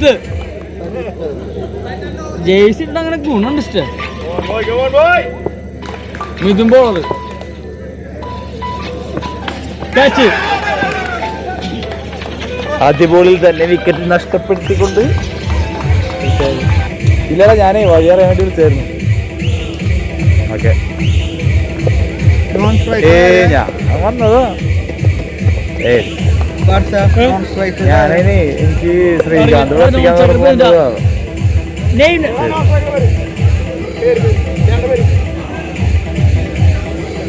കരുത്ത് ജേഴ്സി ഇട്ട് അങ്ങനെ ഗുണമുണ്ട് ഇഷ്ടം. Mithun bowler catch. ആദ്യ ബോളിൽ തന്നെ വിക്കറ്റ് നഷ്ടപ്പെടുത്തിക്കൊണ്ട് ഇല്ലടാ ഞാനേ വഴിയറിയാൻ വേണ്ടി വിളിച്ചായിരുന്നു. ഓക്കെ ഞാൻ വന്നതാ. ഞാനേ എനിക്ക് ശ്രീകാന്ത് വന്നതാ.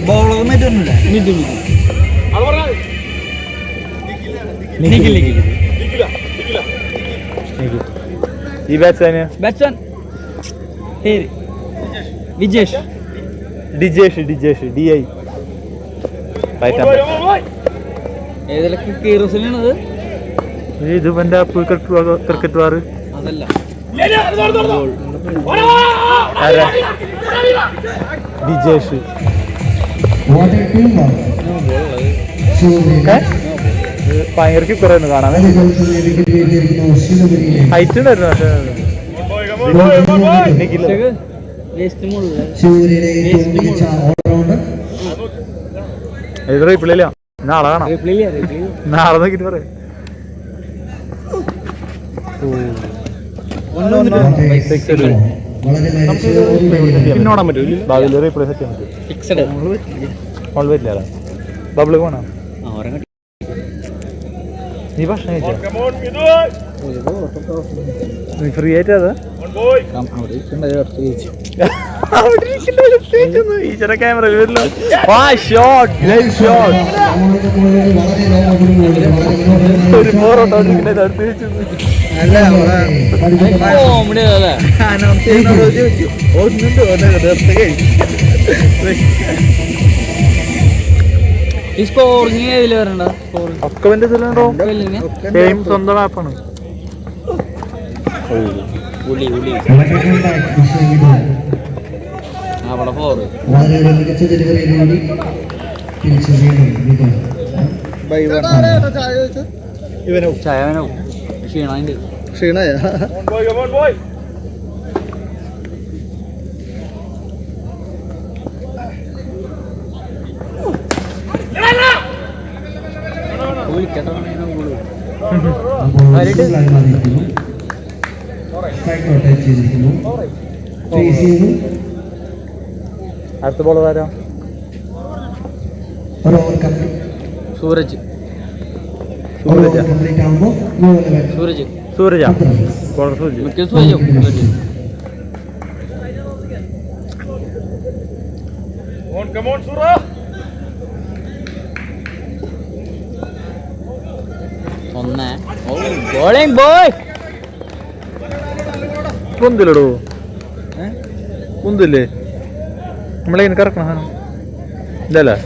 ബോളർ മിഥുൻ ഈ ബാറ്റ്സ്മാന് പേര് വിജേഷ് ഡിജേഷ് DI ഏതൊക്കെ കീറോസിനാണത്? ഇത് എന്റെ ക്രിക്കറ്റ് വാറ് അതല്ല ഡിജേഷ് ഭയങ്കര കിപ്പറായിരുന്നു കാണാൻ. ഹൈറ്റ് ഉണ്ടായിരുന്നു ഇത് റീപ്ലേയില്ല. നാളെ കാണാം. നാളെ നോക്കിട്ട് പറയാം. പിന്നോടാൻ പറ്റൂല. ഭാവിയിൽ റീപ്ലേ സെറ്റ് ചെയ്യാൻ പറ്റും. പറ്റില്ല ബബിള് പോണോ? നീ ഭക്ഷണം കഴിച്ചോ? ഫ്രീ ആയിട്ട് അത് ഈശ്വര ക്യാമറ വരില്ലോ. ഒരു ഫോറോട്ടോ ഈ സ്കോറിങ് ഏതില് വരണ്ട? ഒക്കെ സ്വന്തം ആപ്പാണ്. അവിടെ ഫോറ് ചായവനോ ക്ഷീണ അടുത്ത ബോൾ ആരാ? സൂരജ് പൊന്തില്ലടോ, പൊന്തില്ലേ? നമ്മളെങ്ങനെ കറക്കണം സാധനം ഇല്ലല്ലേ?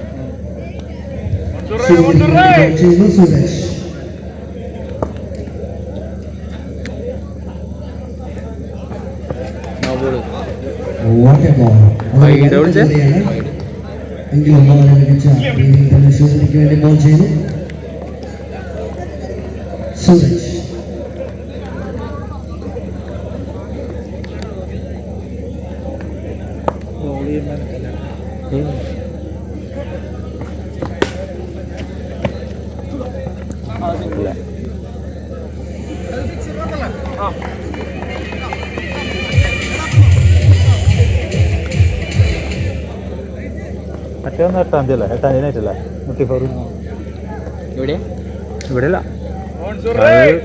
മറ്റൊന്ന് 8-ാം തീയതി അല്ലേ? 8-ാം തീയതി ആയിട്ടല്ലേ? ഇവിടെയല്ല,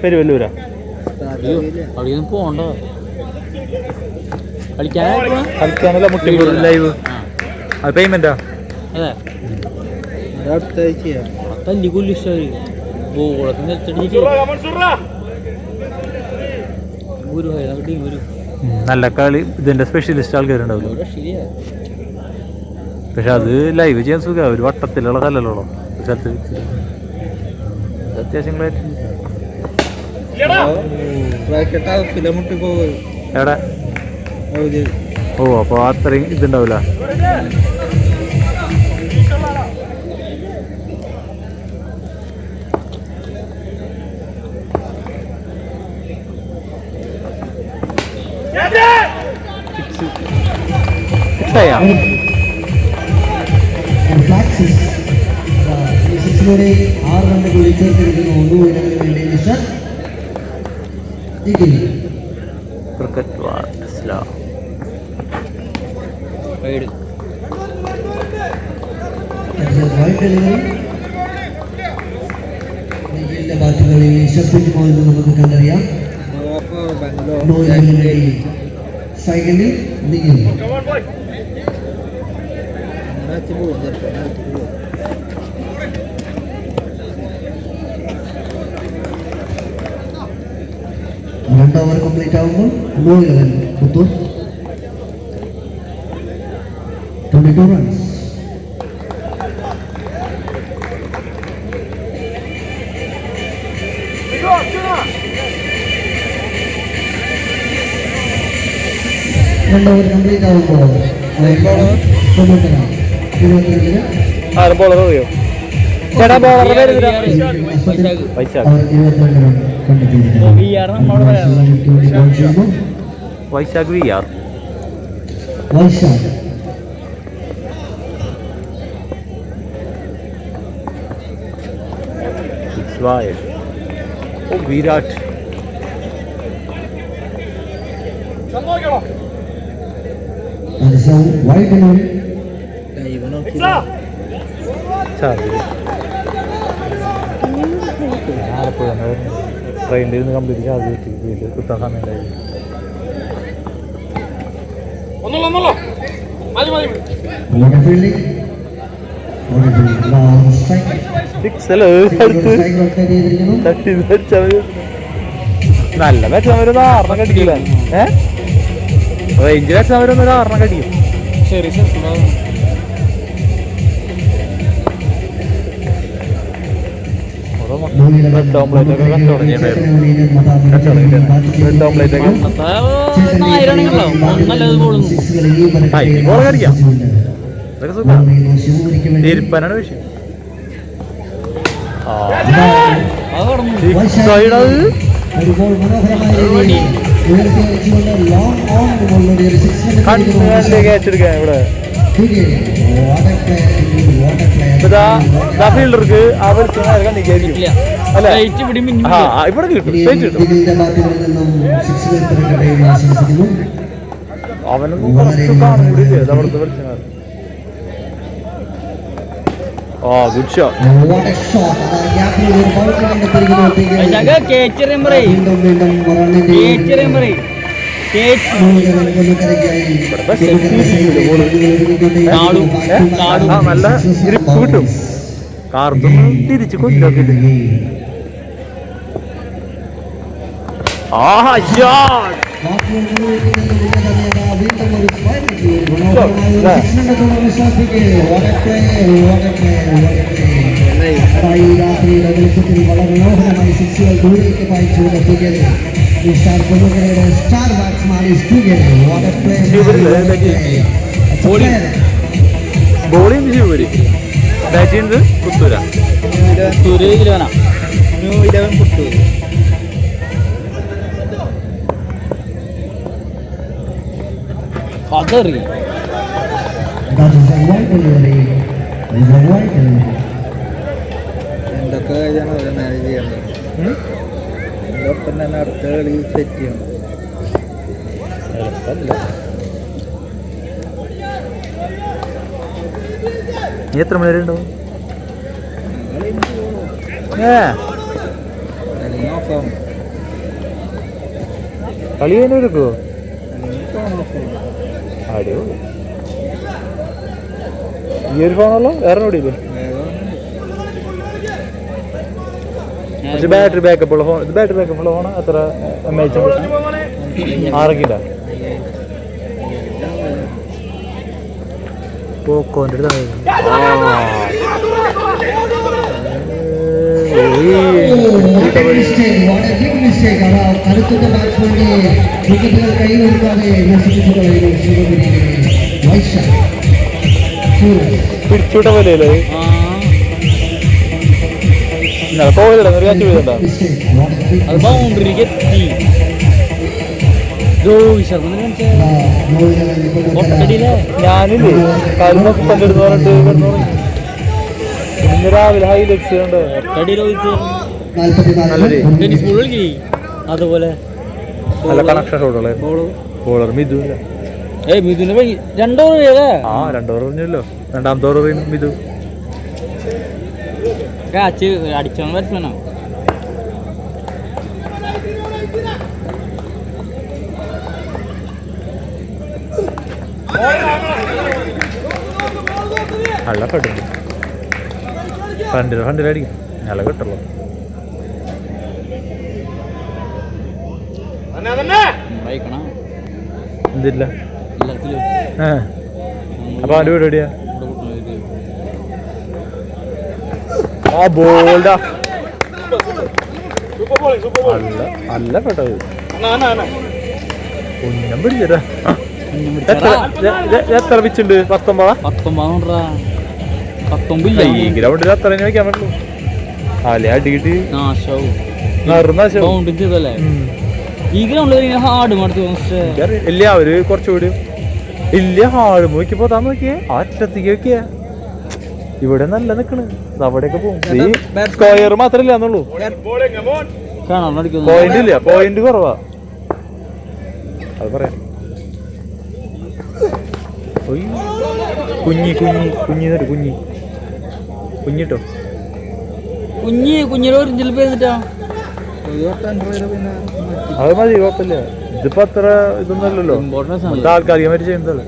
പെരുവല്ലൂരാ. അവിടെ പോണ്ടോ? കളിക്കാനല്ല മുട്ടിഫോർ ലൈവ്. അത് പേയ്മെന്റാ? അതെ, തല്ലിക്കൊല്ലി നല്ല കളി. ഇതിന്റെ സ്പെഷ്യലിസ്റ്റ് ആൾക്കാരുണ്ടാവില്ല. പക്ഷെ അത് ലൈവ് ചെയ്യാൻ സുഖം. ഒരു വട്ടത്തിലുള്ള കല്ലല്ലോ സ്ഥലത്ത് അത്യാവശ്യം എവിടെ? ഓ, അപ്പൊ അത്രയും ഇതുണ്ടാവില്ല. ക്രിക്കറ്റ് ബാറ്റുകളിൽ ശബ്ദിക്കുമ്പോൾ നമുക്ക് കണ്ടറിയാം. സൈക്കിളിൽ നീങ്ങുന്നു. രണ്ടാം ഓവർ കംപ്ലീറ്റ് ആകുമ്പോൾ 11 പുത്തൂർ 22 റൺസ്. രണ്ടാം ഓവർ കംപ്ലീറ്റ് ആകുമ്പോൾ 22 ബോളർ അറിയോ ചേട്ടാ bowler Vaishakh V R Virat ട്രെയിനിൽ ഇരുന്ന് കംപ്ലീറ്റ് ചാർജ് കിട്ടി വീട്ടിൽ കുത്താൻ സമയം ഉണ്ടായി. നല്ല വെച്ചവരൊന്നും 6 കടിക്കില്ല. റേഞ്ച് വെച്ചവരൊന്നും 6 കടിക്കും. റെഡ് ഓംപ്ലേറ്റ് ഒക്കെ കച്ചവടം റെഡ് ഓംപ്ലേറ്റ് ഒക്കെ ബോൾ കടിക്കാം. ഇതൊക്കെ സുഖം. തിരുപ്പനാണ് വിഷയം. ക്യാച്ചെടുക്കാൻ ഇവിടെ ഫീൽഡർക്ക് അവർ അല്ലെ ഇവിടെ കിട്ടും അവനൊന്നും കുറച്ച് കാണും കൂടിയില്ലേ അവിടുത്തെ വിളിച്ചാൽ. Good shot. നല്ല ഗ്രിപ്പ് കിട്ടും. കാർത്തും തിരിച്ചു കൊണ്ടുപോക്കിട്ട് വളരെ മനോഹരമായി സിക്സുകൾ ദൂരേക്ക് പായിച്ചുകൊണ്ട് star batsman bowling Shivapuri bat ചെയ്യുന്നത് പുത്തൂര പുത്തൂർ. അതറി എന്തൊക്കെ മാനേജ് ചെയ്യണം. ഒപ്പം തന്നെ അടുത്ത കളി സെറ്റ് ചെയ്യണം. നീ എത്ര മണി വരെ ഉണ്ടാവും? കളി കഴിഞ്ഞ് എടുക്കുമോ? അടിപൊളി. ഈ ഒരു ഫോണല്ലോ വേറെ ഓടിയില്ലേ? പക്ഷെ ബാറ്ററി ബാക്കപ്പ് ഉള്ള ഫോൺ. ഇത് ബാറ്ററി ബാക്കപ്പ് ഉള്ള ഫോൺ എത്ര MAH? 6 കിലോ പോക്കോൻ്റെ പിടിച്ചൂട്ട പോലെയല്ലേ പോയതല്ല ഒരു കാറ്റ് പോയതുണ്ടോ? അത് ബൗണ്ടറിക്ക് എത്തി. രോഹിത് ശർമ്മ ഒട്ടടിയിലെ ഞാനില്ലേ കാര്യം പണ്ടെടുത്ത് പറഞ്ഞിട്ട് ഇന്ന് രാവിലെ ഹൈലൈറ്റ്സ് കണ്ടോ? ഒട്ടടി രോഹിത് നല്ലൊരു ടെന്നീസ് ബോൾ കളിക്കേ അതുപോലെ നല്ല കണക്ഷൻ ഷോട്ടുകളെ ബോളർ മിഥു ഇല്ല. മിഥുന് 2 ഓവർ ചെയ്തേ. ആ 2 ഓവർ പറഞ്ഞല്ലോ. രണ്ടാമത്തെ ഓവർ മിഥു അടിച്ചാണ് ബാറ്റ്സ്മാനാണ്. നല്ല കെട്ടുന്നു. ഫ്രണ്ടിലടിക്കും നല്ല കെട്ടുള്ളൂ. എന്തില്ല അപ്പൊ അവന്റെ വീട് എവിടെയാ? ആ ബോൾഡാ നല്ല പെട്ടത്. കുഞ്ഞം പിടിച്ചതാ. എത്ര പിച്ചുണ്ട്? 19 ഈ ഗ്രൗണ്ടിൽ അത്ര വെക്കാൻ പറ്റുള്ളൂ. അല്ലെ അടിക്കിട്ട് ഈ ഗ്രൗണ്ടിൽ ഹാർഡ് ഇല്ല അവര് കുറച്ചുകൂടി ഇല്ല ഹാർഡ് നോക്കി പോതാൻ നോക്കിയേ. ആ അറ്റത്തേക്ക് നോക്കിയ ഇവിടെ നല്ല നിക്കണ്. അവിടെയൊക്കെ പോകും. ഈ സ്ക്വയർ മാത്രല്ല എന്നുള്ളൂ. പോയിന്റ് ഇല്ല, പോയിന്റ് കുറവാ. അത് പറയാം. കുഞ്ഞിട്ടോ കുഞ്ഞിന്റെ ഒറിജിനൽ പേരിട്ടാ അത് മതി, കുഴപ്പമില്ല. ഇതിപ്പോ അത്ര ഇതൊന്നുമല്ലല്ലോ. താൽക്കാലികമായിട്ട് ചെയ്യുന്നതല്ലേ.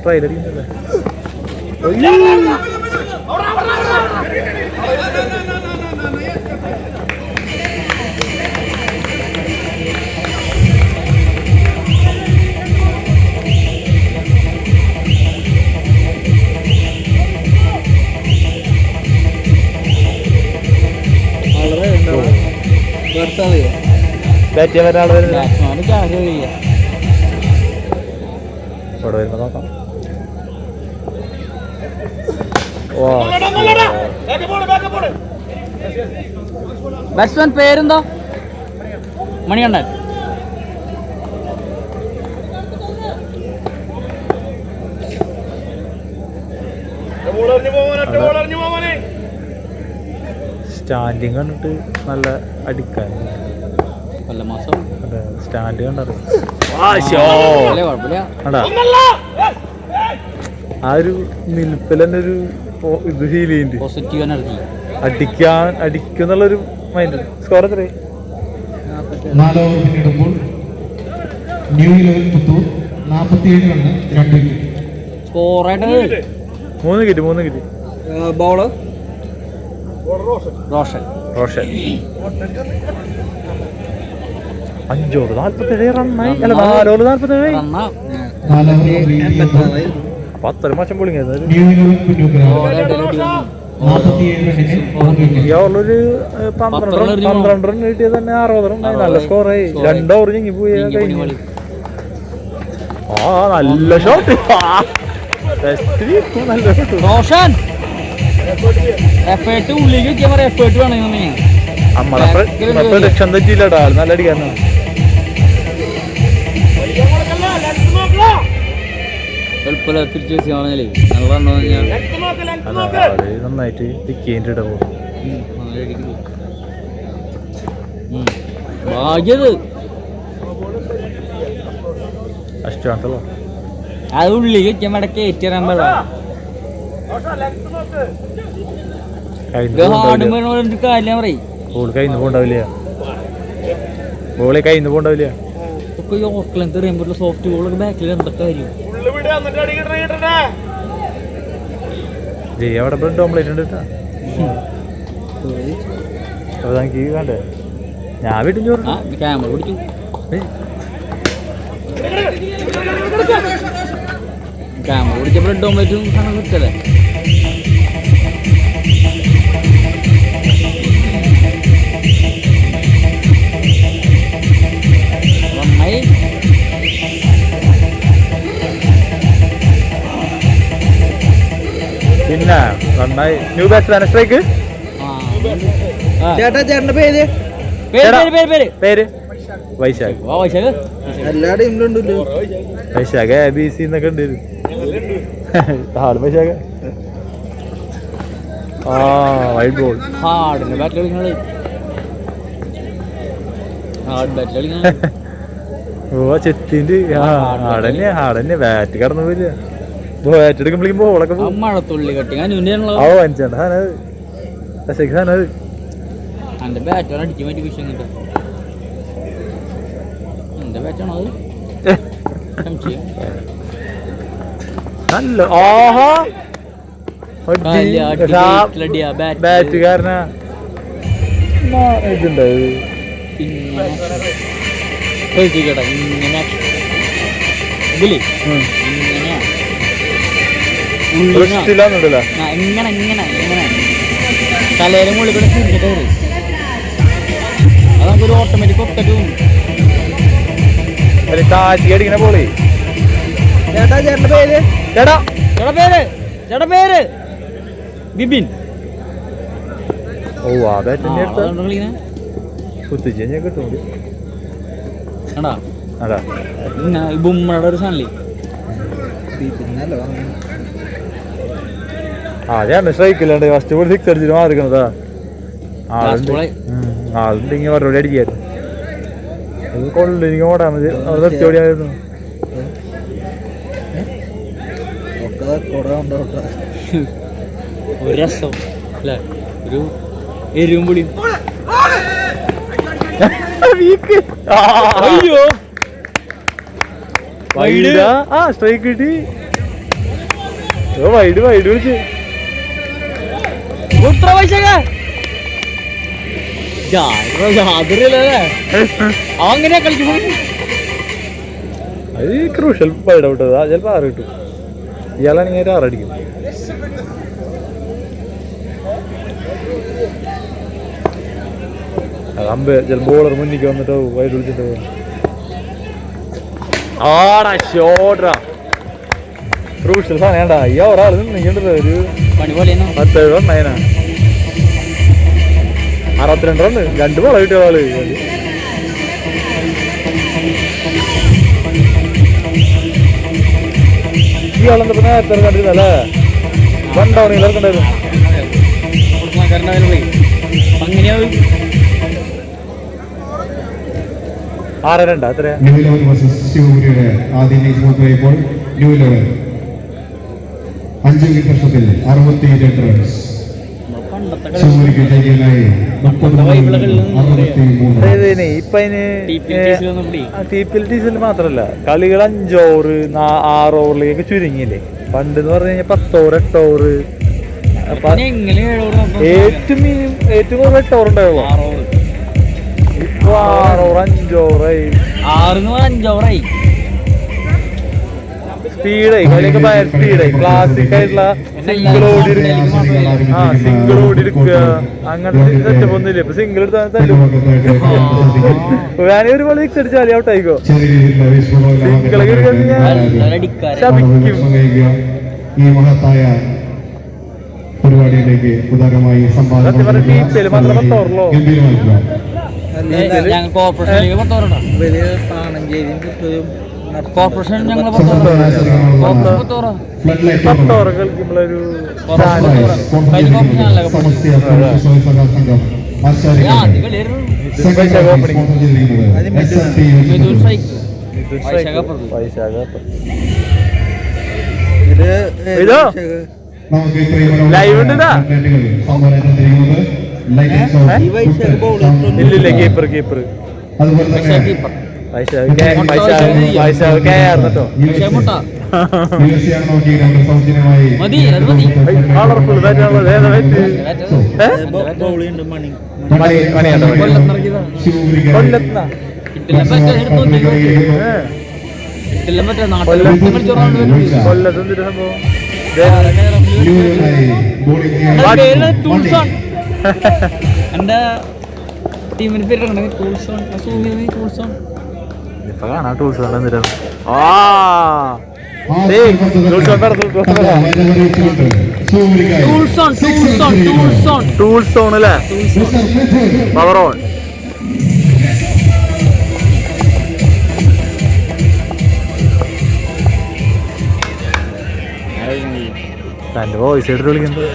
ട്രൈലറിയുന്നല്ലേ. ബാറ്റ് ചെയ്യാൻ ഒരാൾ ഇവിടെ വരുമ്പോ നോക്കാം. ബാറ്റ്സ്മാൻ പേരെന്താ? മണികണ്ഠൻ. സ്റ്റാൻഡിങ് കണ്ടിട്ട് നല്ല അടിക്കാൻ സ്റ്റാൻഡ് കണ്ടറിയാം. ആ ഒരു നിൽപ്പിൽ തന്നെ ഒരു ഇത് ഫീൽ ചെയ്യുന്നുണ്ട്. അടിക്കുന്നുള്ളൊരു മൈൻഡ്. സ്കോർ എത്ര? 4 ഓവർ പിന്നിടുമ്പോൾ ന്യൂ11 പുത്തൂർ 47 റണ്ണ് 2 വിക്കറ്റ്. സ്കോറായിട്ട് 3 വിക്കറ്റ്. ബൗളർ റോഷൻ 5 ഓവർ 47 റണ്ണായി. അല്ല 4 ഓവർ 47 അപ്പൊ അത്ര മാസം പൊളിങ്ങിയത്. ഇയാളൊരു 12 റൺ കിട്ടിയത് തന്നെ 60 റണ്ണായി. നല്ല സ്കോറായി. 2 ഓവർ ഞങ്ങി പോയി കഴിഞ്ഞു. ആ നല്ല ഷോട്ട്. നല്ല ഷോട്ട്. റോഷൻ എഫേർട്ട് ഉള്ളിലേക്ക് വെക്കാൻ പറയാം. എഫേർട്ട് വേണമെങ്കിൽ നമ്മളെ പ്രൊഡക്ഷൻ തെറ്റിയില്ലടാ. നല്ല അടിക്കാനാണ്. തിരിച്ചു വെച്ചാണല്ലേ നല്ല നന്നായിട്ട് ടിക്കേൻ്റെ ഇട പോകും. ഭാഗ്യത് അഷ്ടോ അത് ഉള്ളിലേക്ക് വെക്കാൻ വേണ്ട കയറ്റിയാൻ കാര്യം പറയും. ബോൾ കയ്യിന്ന് പോണ്ടാവില്ല. ബോളെ കയ്യിന്ന് പോണ്ടാവില്ല. ഒക്കെ ഈ ഓർക്കലെന്ന് എറിയുമ്പോൾ സോഫ്റ്റ് ബോളൊക്കെ ബാക്കിൽ എന്തൊക്കെ കാര്യം. അവിടെ ബ്രെഡ് ഓംപ്ലേറ്റ് ഉണ്ട് കേട്ടാ. എനിക്ക് വേണ്ടേ? ഞാൻ വീട്ടിൽ ചോറ് ക്യാമറ പിടിച്ചു. ക്യാമറ പിടിച്ച ബ്രെഡ് ഓംപ്ലേറ്റും കിട്ടല്ലേ. പിന്നെ നന്നായി. ന്യൂ ബാറ്റ്സ്മാൻ സ്ട്രൈക്ക് ചേട്ടാ ചേട്ടന്റെ പേര് പേര് വൈശാഖ്. എല്ലാ ടീമിലും ഉണ്ടല്ലോ. വൈശാഖ് ABC എന്നൊക്കെ ഉണ്ട്. ആള് വൈശാഖ്. White ball. ചെത്തിന്റെ ആടന്നെ ബാറ്റ് കടന്നു പോയില്ല. ബാറ്റ് എടുക്കുമ്പോഴേക്കും ബോളൊക്കെ മഴത്തുള്ളി കട്ടി എന്റെ ബാറ്റാണ് അടിക്കാൻ പറ്റിയ വിഷയം കിട്ടാ. എന്റെ ബാറ്റാണോ അത്? നല്ല ആഹാ ബാറ്റുകാരനാ ഇതുണ്ട്. കേട്ടാ ഇങ്ങനെ ഇങ്ങനെ ഇങ്ങനെ ഇങ്ങനെ തലയിലും മുകളിൽ കൂടെ തിരിഞ്ഞിട്ട് വരും. അത് നമുക്കൊരു ഓട്ടോമാറ്റിക് ഒറ്റക്ക് അടിക്കണ പോളി. ചേട്ടാ ചേട്ടന്റെ പേര് ചേട്ടാ പേര് ബിബിൻ. ഓ ആ ബാറ്റിന്റെ കുത്തിച്ച് ഞാൻ കിട്ടും. അതാ ബുമ്മയുടെ ഒരു സാധനല്ലേ ഞാൻ സ്ട്രൈക്കില്ലാണ്ട് ഫസ്റ്റ് ബോൾ 6 അടിച്ചിട്ട് മാറിക്കണതാ. ആളുണ്ടെങ്കിൽ മറുപടി അടിക്കായിരുന്നു. അത് കൊള്ളിനിക്ക് ഓടാൻ മതി. അത് നിർത്തി ഓടിയായിരുന്നു. ഒരു രസം അല്ലേ, ഒരു എരിവും പൊടിയും. അയ്യോ സ്ട്രൈക്ക് കിട്ടി. വൈഡ് വിളിച്ച് അങ്ങനെയാ കളിക്കുമ്പോ അത് ക്രൂഷ്യൽ വൈഡ് ഔട്ട്. ചിലപ്പോ 6 കിട്ടും. ഇയാളാണെങ്കിൽ 6 അടിക്കും. ചില ബോളർ മുന്നിക്ക് വന്നിട്ട് വൈഡ് വിളിച്ചിട്ട് ആടാ ഷോട്ടാ ക്രൂഷ്യൽ സാധനം വേണ്ട. ഈ ഒരാൾ നിൽക്കണ്ടല്ലോ ഒരു 10 റണ്ണായനാ. 62 റണ്ണ് 2 ബോള കിട്ടിയ ആള്. ഈ ആളെന്താ നേരത്തെ കണ്ടിരുന്നല്ലേ? 1 ഡൗണിൽ ഇറക്കണ്ടായിരുന്നു. ആറ് 2 അത്ര ശിവപുരിയുടെ ആദ്യ ഇന്നിംഗ്സ് പൂർത്തിയായപ്പോൾ ന്യൂ ലെവൽ 5 വിക്കറ്റ് നഷ്ടത്തിൽ 62 റൺസ്. ശിവപുരിക്ക് ജയിക്കാനായി 63. ഇപ്പൊ TPL മാത്രല്ല കളികൾ 5 ഓവർ 6 ഓവറിലേക്ക് ചുരുങ്ങിയില്ലേ. പണ്ട് എന്ന് പറഞ്ഞു കഴിഞ്ഞാൽ 10 ഓവർ 8 ഓവർ ഏറ്റവും കൂടുതൽ 8 ഓവർ ഉണ്ടാവുള്ളൂ. ഇപ്പൊ 6 ഓവർ 5 ഓവറായി. 5 ഓവറായി. സ്പീഡായി കളിയൊക്കെ ഭയങ്കര സ്പീഡായി. ക്ലാസിക് ആയിട്ടുള്ള സിംഗിൾ ഓടി എടുക്കുക അങ്ങനത്തെ സെറ്റപ്പ് ഒന്നുമില്ല. ഇപ്പൊ സിംഗിൾ എടുത്താൽ തല്ലും. ഞാനേ ഒരു ബോൾ 6 അടിച്ചാൽ ഔട്ട് ആയിക്കോ. സിംഗിളൊക്കെ ശപിക്കും. ഈ മഹത്തായ പരിപാടിയിലേക്ക് ഉദാരമായി സംഭാവന കോർപ്പറേഷൻ ഞങ്ങൾ ലൈവ് ഉണ്ട്. ഇല്ലില്ല കീപ്പർ കളർഫുൾ കൊല്ലത്ത് സംഭവം എന്റെ ടീമിന് പേര് ഇപ്പൊ കാണാം ടൂൾസ് ടൂൾസ് ഓൺ അല്ലേ, പവർ ഓൺ. തന്റെ വോയിസ് എടുത്ത് വിളിക്കുന്നത്.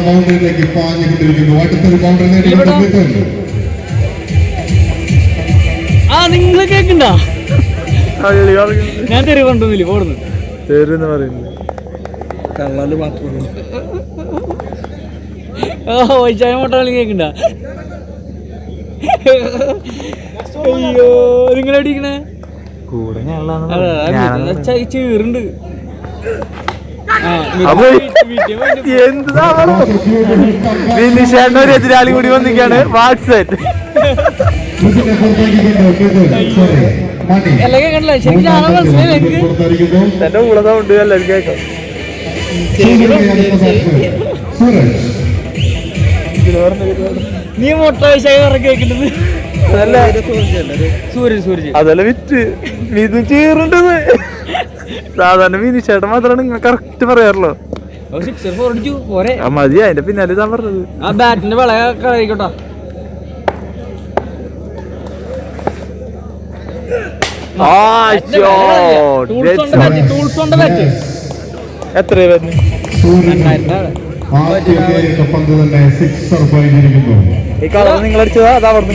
ബൗണ്ടറിയിലേക്ക് പാഞ്ഞുകൊണ്ടിരിക്കുന്നു. അടുത്തൊരു ബൗണ്ടറി നേടിയിട്ടുണ്ട്. നിങ്ങൾ കേക്കണ്ട, ഞാൻ തെരുവ് കണ്ടൊന്നുമില്ല പോടുന്നു. തെരുന്ന് പറയുന്നത് കള്ളല് മാത്രമേ വൈശാഖ മോട്ടാളി കേക്കണ്ട. അയ്യോ നിങ്ങളെവിടെയിരിക്കണേ? കൂടെ ചീറുണ്ട്. ഒരു എതിരാളി കൂടി വന്നിക്കാണ്. വാട്സപ്പ് എല്ലാം കേക്കണ്ടല്ലോ. ശരിക്കും ഞാനാ മനസ്സിലായി എനിക്ക്. എന്റെ കൂടെ സൗണ്ട് എല്ലാവരും കേൾക്കാം. നീ മുട്ട വൈശാഖ കേൾക്കുന്നത് അതല്ല വിറ്റ് ഇതും ചീറുണ്ടെന്ന്. സാധാരണ വിനിശേട്ടൻ മാത്രമാണ് നിങ്ങൾ കറക്റ്റ് പറയാറുള്ളൂ. മതി, അതിന്റെ പിന്നാലെ ഞാൻ പറഞ്ഞത്. ആ ബാറ്റിന്റെ വിള കളയിക്കോട്ടോ. എത്രയാ വരുന്നത്? ഈ കളർ നിങ്ങൾ അടിച്ചതാ? അത് അവിടെ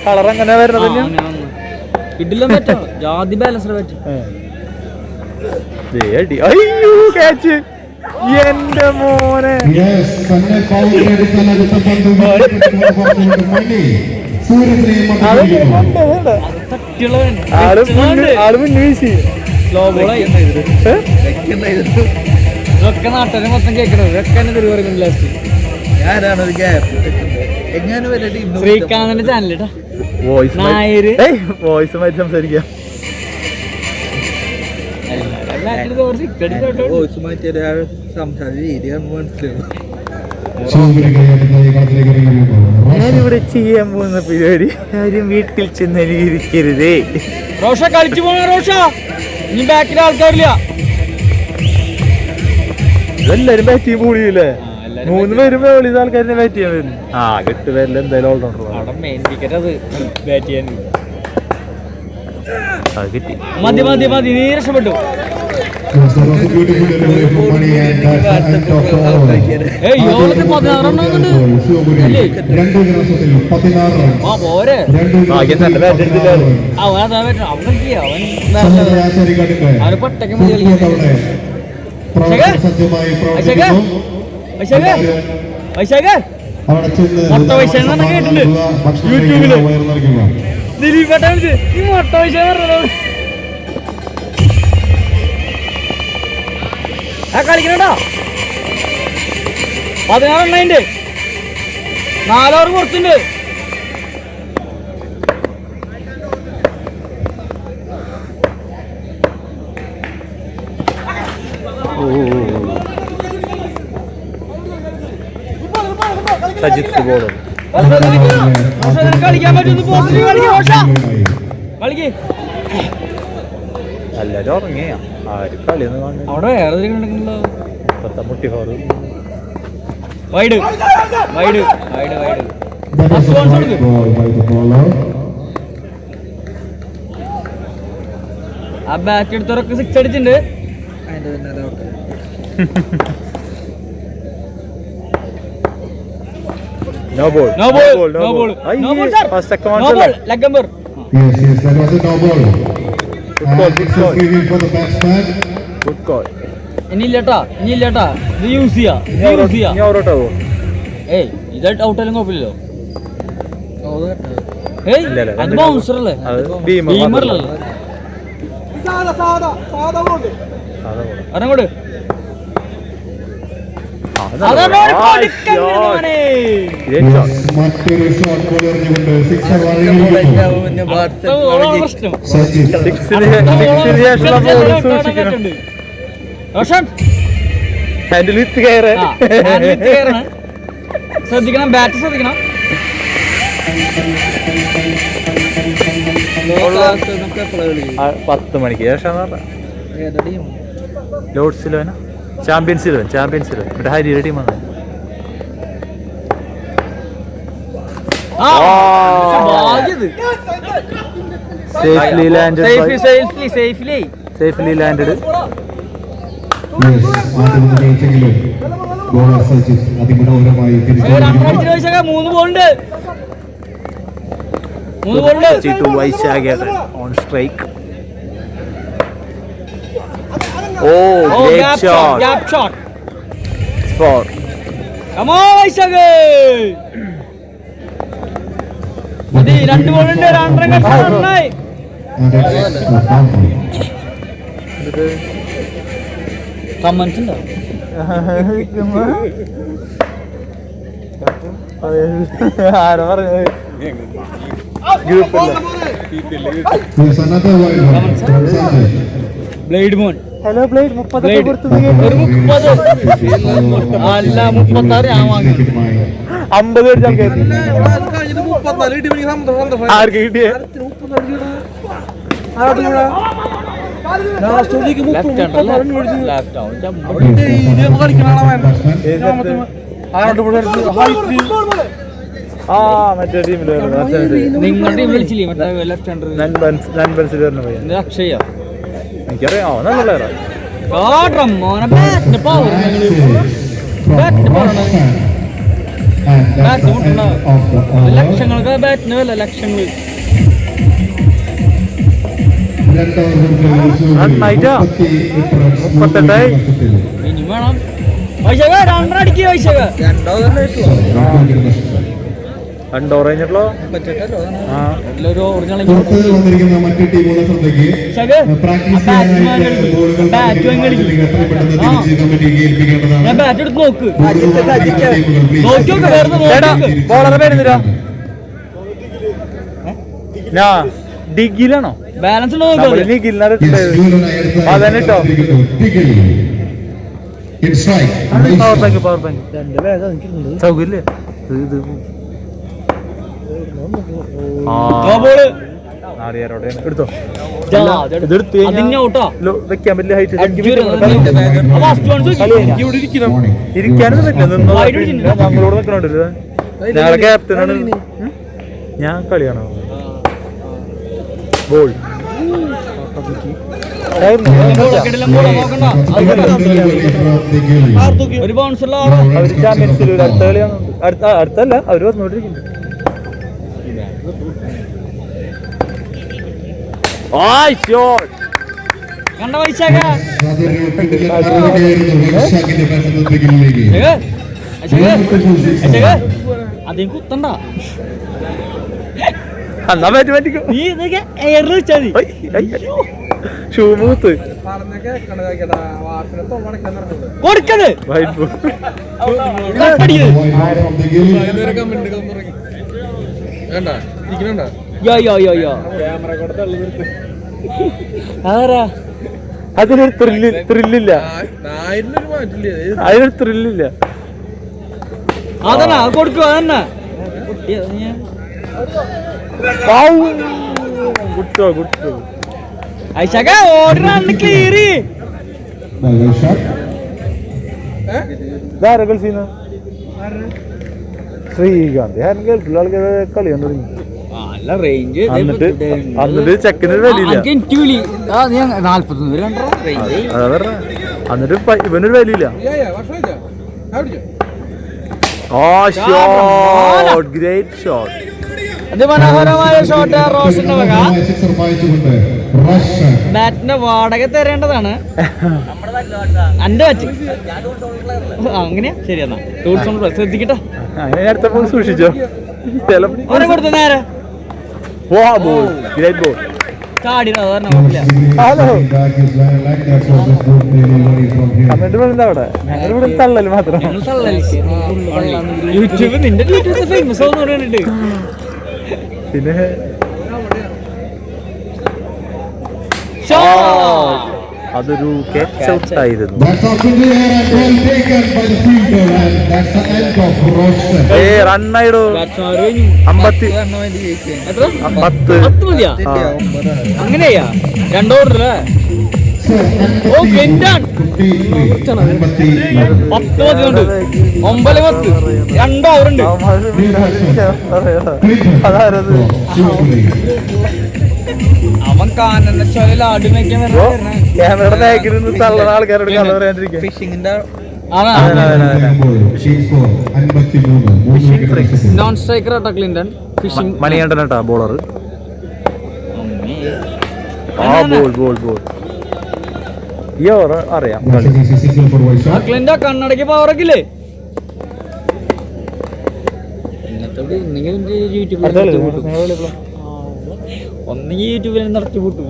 കളർ എങ്ങനെയാ വരുന്നത്? ഇടില്ല പറ്റോ ജാതി ബാലൻസ് പറ്റും. അയ്യോ ക്യാച്ച് എന്റെ മോനെ. ആള് മുന്നേ വീശി സ്ലോ ബോളായി. ഇതൊക്കെ നാട്ടുകാരെ മൊത്തം കേൾക്കണത്. ഇതൊക്കെ തെരുവ് പറയുന്നുണ്ട് ലാസ്റ്റ്. ഞാനാണൊരു ഗ്യാപ്പ് എങ്ങനെ വരെ ശ്രീകാന്തിന്റെ ചാനൽ വോയിസ് മാറ്റി സംസാരിക്കാം. വോയിസ് മാറ്റിയ സംസാര രീതിയാണ് മനസ്സിലാവും. ഞാനിവിടെ ചെയ്യാൻ പോകുന്ന പരിപാടി ആരും വീട്ടിൽ ചെന്ന് അനുകരിക്കരുതേ. റോഷ കളിച്ചു പോണ റോഷ, ഇനി ബാക്കിലെ ആൾക്കാരില്ല. എല്ലാരും ബാറ്റ് ചെയ്യാൻ കൂടിയില്ലേ? 3 പേരും വെളിയിൽ ആൾക്കാരെ ബാറ്റ് ചെയ്യാൻ വരുന്നു. ആ 8 പേരിൽ എന്തായാലും ഓൾറൗണ്ടർ മെയിൻ ടിക്കറ്റ് അത് ബാറ്റ് ചെയ്യാൻ. അത് കിട്ടി. മതി നീ രക്ഷപ്പെട്ടു. അവന് പട്ടൊക്കെ മൊട്ട പൈസ കേട്ടിട്ടുണ്ട് യൂട്യൂബില്. ദിലീപ് പട്ട ഈ മൊട്ട പൈസ ആ കളിക്കണോ? 16 എണ്ണ 4 ഓവർ കുറച്ചുണ്ട്. കളിക്കാൻ പറ്റുന്നു. കളിക്ക്. എല്ലാരും ഉറങ്ങിയ ആര് കളിയൊന്നും കാണുന്നു. അവിടെ വേറെ എന്തെങ്കിലും മുട്ടി ഹോറ് വൈഡ്. ആ ബാറ്റ് എടുത്തവരൊക്കെ 6 അടിച്ചിട്ടുണ്ട്. അതിന്റെ പിന്നാലെ No ball. First second leg number. Yes, that was a no ball. Good call. ഇനിയില്ലട്ടാ ഇത് യൂസ് ചെയ്യാ. ഏയ് ഇതായിട്ട് ഔട്ടാലും കുഴപ്പമില്ലല്ലോ. ഏയ് അത് ബൗൺസർ അല്ലേ? ബീമറല്ലേ? അതങ്ങോട്ട് മറ്റൊരു ഷോട്ട് ബോൾ എറിഞ്ഞുകൊണ്ട് സിക്സർ ശ്രദ്ധിക്കണം, ബാറ്റ് ശ്രദ്ധിക്കണം. 10 മണിക്ക് ശേഷം ലോഡ്സ് 11 ചാമ്പ്യൻസ് 11 ഇവിടെ ഹരിയുടെ ടീമാണ്. Safely landed. Safely landed. Yes, ആദ്യം ജയിച്ചെങ്കിലും ഗോൾ അസൈസ് അതിമനോഹരമായി Chitu Vaishagya on strike. Oh, great shot. Gap shot. Four. Come on, Vaishagya. Adi, 2 ball undu, 2 run nai. Comments undo. ആരാ പറഞ്ഞു? Yes, another wide one from Sanjay. Blade Moon. Hello blade 30 കൊടുത്തു. ഒരു 30. അല്ല 36 ഞാൻ വാങ്ങി. 50 അടിച്ച ആർക്ക് കിട്ടിയേ? മറ്റേ ടീമില് നിങ്ങളുടെ ടീം വിളിച്ചില്ലേ മറ്റേ ലെഫ്റ്റ് ഹാൻഡർ അക്ഷയ എനിക്കറിയാം. നല്ല പ്ലെയറാ. മോനെ ബാറ്റിന്റെ പവർ ലക്ഷങ്ങൾക്ക് ബാറ്റിന് വില ലക്ഷങ്ങൾ. ഇനി വേണം വൈശാഖ 2 അടിക്കുക. വൈശാഖ 2 ഓവർ കഴിഞ്ഞിട്ടുള്ളോ? പുറത്ത് വന്നിരിക്കുന്ന മറ്റു ടീമുകളുടെ ശ്രദ്ധയ്ക്ക് പ്രാക്ടീസ് ചെയ്യാനായിട്ട് ബോളുകൾ എത്രയും പെട്ടെന്ന് തിരിച്ച് കമ്മിറ്റിക്ക് ഏൽപ്പിക്കേണ്ടതാണ്. ഞാൻ ബാറ്റ് എടുത്ത് നോക്ക്. ബോളറെ പേരുന്നില്ല. ഡിഗിലാണോ ബാലൻസ് അതന്നെട്ടോ. പവർ ബാങ്ക് സൗകര്യ എടുത്തോ. വെക്കാൻ പറ്റില്ല. ഹൈറ്റ് ഇരിക്കാനും പറ്റില്ല. ഞങ്ങളോട് നിൽക്കണുണ്ടല്ലോ. ഞങ്ങളെ ക്യാപ്റ്റനാണ്. ഞാൻ കളിയാണോ? ഗോൾ ഒരു ബൗൺസുള്ള അവര് ചാമ്പ്യൻസിൽ അടുത്ത കളിയാണ്. അടുത്തല്ല അവര് വന്നോണ്ടിരിക്കുന്നു. കണ്ട വൈശാഖ അതേ കുത്തണ്ട. എന്നാ മാറ്റി നീ ഇതൊക്കെ എയറിൽ വെച്ചാൽ ഷൂ മൂത്ത് കൊടുക്കത് ആരാ അതിനൊരു ത്രില്ലില്ല. അതിനൊരു ത്രില്ലില്ല. അതന്നെ കൊടുക്കുക. അതന്നെ ഐശാഖ ഓടിനാണ് ക്ലിയർ. ഗൾഫീന്ന് ശ്രീകാന്ത് ഗൾഫിൽ ആൾക്കാരെ കളി വന്നു തുടങ്ങി. എന്നിട്ട് ചെക്കന് വിലയില്ല. എന്നിട്ട് ഇവനൊരു വിലയില്ല. Great shot. മനോഹരമായ ഷോട്ട്. റോഷന്റെ വക ബാറ്റിന്റെ വാടക തരേണ്ടതാണ്. എന്റെ ബാറ്റ് അങ്ങനെയാ. ശരി എന്നാ ശ്രദ്ധിക്കട്ടെ. സൂക്ഷിച്ചോ. കൊടുത്ത നേരെ ചാടി അവിടെ തള്ളല് മാത്രം. യൂട്യൂബ് നിന്റെ ഫേമസ് ആവുന്ന പറഞ്ഞിട്ട് പിന്നെ അതൊരു ക്യാച്ച് ഔട്ട് ആയിരുന്നു. റണ്ണായിടോ 50. അങ്ങനെയാ 2 ഓവർ 10 2 ഓവർ ഉണ്ട്. അതാരത് അവൻ കാനന്റെ ചൊല ആടുമേക്കാൻ ക്യാമറയുടെ ബാക്കിൽ നിന്ന് തള്ളുന്ന ആൾക്കാരോട് കഥ പറയാണ്ടിരിക്കുക. ഫിഷിങ്ങിന്റെ നോൺ സ്ട്രൈക്കർ ആട്ടോ ക്ലിന്റൺ. ഫിഷിംഗ് മണികണ്ഠൻ കേട്ടാ ബോളർ. ബോൾ ഈ ഓവർ അറിയാം. ക്ലിന്റ കണ്ണടക്ക് പവറൊക്കെ ഇല്ലേ? ഒന്നെങ്കിൽ യൂട്യൂബിൽ നടത്തി കൂട്ടും.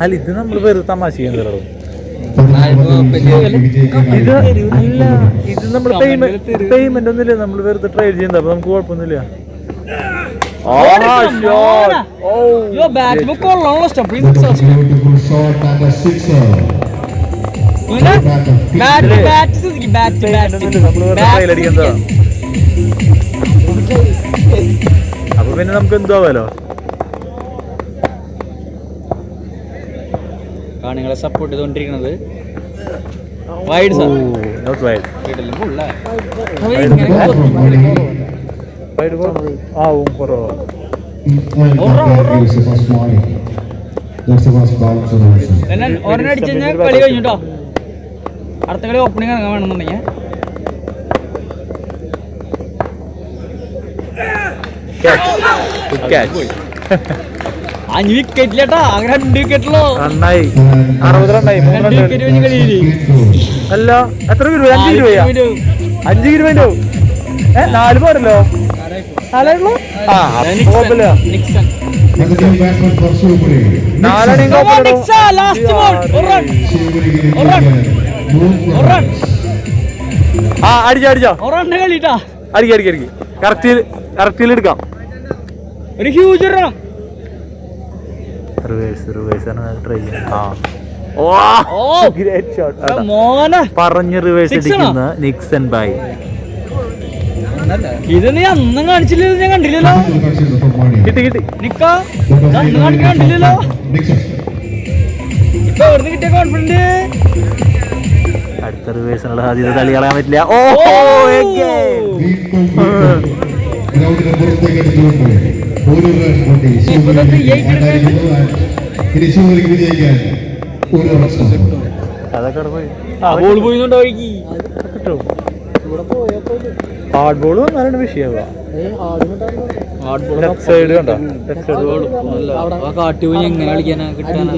അല്ല ഇത് നമ്മൾ വെറുതെ തമാശ ചെയ്യുന്നല്ലോ. ഇത് നമ്മൾ പേയ്മെന്റ് ഒന്നുമില്ല, നമ്മൾ വെറുതെ ട്രൈ ചെയ്യുന്നത്. അപ്പൊ നമുക്ക് കുഴപ്പമൊന്നുമില്ല. അപ്പൊ പിന്നെ നമുക്ക് എന്താവാലോ. നിങ്ങളെ സപ്പോർട്ട് ചെയ്തോണ്ടിരിക്കുന്നത് വൈഡ് സാർ. Not wide. ഒരെണ്ണടിച്ച് കഴിഞ്ഞാൽ കളി കഴിഞ്ഞിട്ടോ. അടുത്ത കളി ഓപ്പണിംഗ് ഇറങ്ങാൻ വേണമെന്നുണ്ടെങ്കിൽ 5 വിക്കറ്റിലേട്ടാ. 2 വിക്കറ്റിലോ റണ്ണായി. 60 റണ്ണായി. 2 വിക്കറ്റ് കഴിഞ്ഞ് കളിയില്ലേ? അല്ല എത്ര രൂപ? 5 രൂപയാ? 5 രൂപ 4 പോരല്ലോ. 4 നിക്സൺ. അടിച്ചോ കളിട്ടാ. അടിക്കി കറക്റ്റിൽ എടുക്കാം. ഒരു ഹ്യൂജ് ഇടണം. പറഞ്ഞ് റിവേഴ്സ് അടിക്കുന്ന നിക്സൺ ബായ്. ഇത് നീ അന്നും കാണിച്ചില്ലല്ലോ, ഞാൻ കണ്ടില്ലല്ലോ. കിട്ടി നിക്ക അന്ന് കാണിക്കാൻ കണ്ടില്ലല്ലോ. ഇപ്പൊ എവിടുന്ന് കിട്ടിയ കോൺഫിഡന്റ്? അടുത്ത റിവേഴ്സിനുള്ള സാധ്യത തള്ളി കളയാൻ പറ്റില്ല. ഹാർഡ് ബോൾ വന്നാലാണ് വിഷയമാവുക. സൈഡ് കണ്ടോ? കാട്ടി പോയി എങ്ങനെ കളിക്കാനാ കിട്ടാനാ?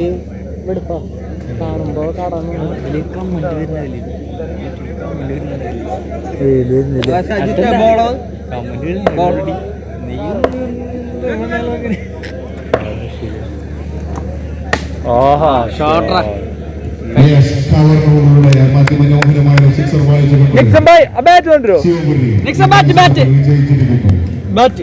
നിക്സൺ ബായ് ബാറ്റ് കൊണ്ടുവരോ? Nixon bat bat bat.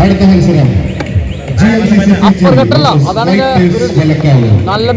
അടുത്ത മത്സരം അപ്പർ കട്ടല്ല, അതാണ് നല്ല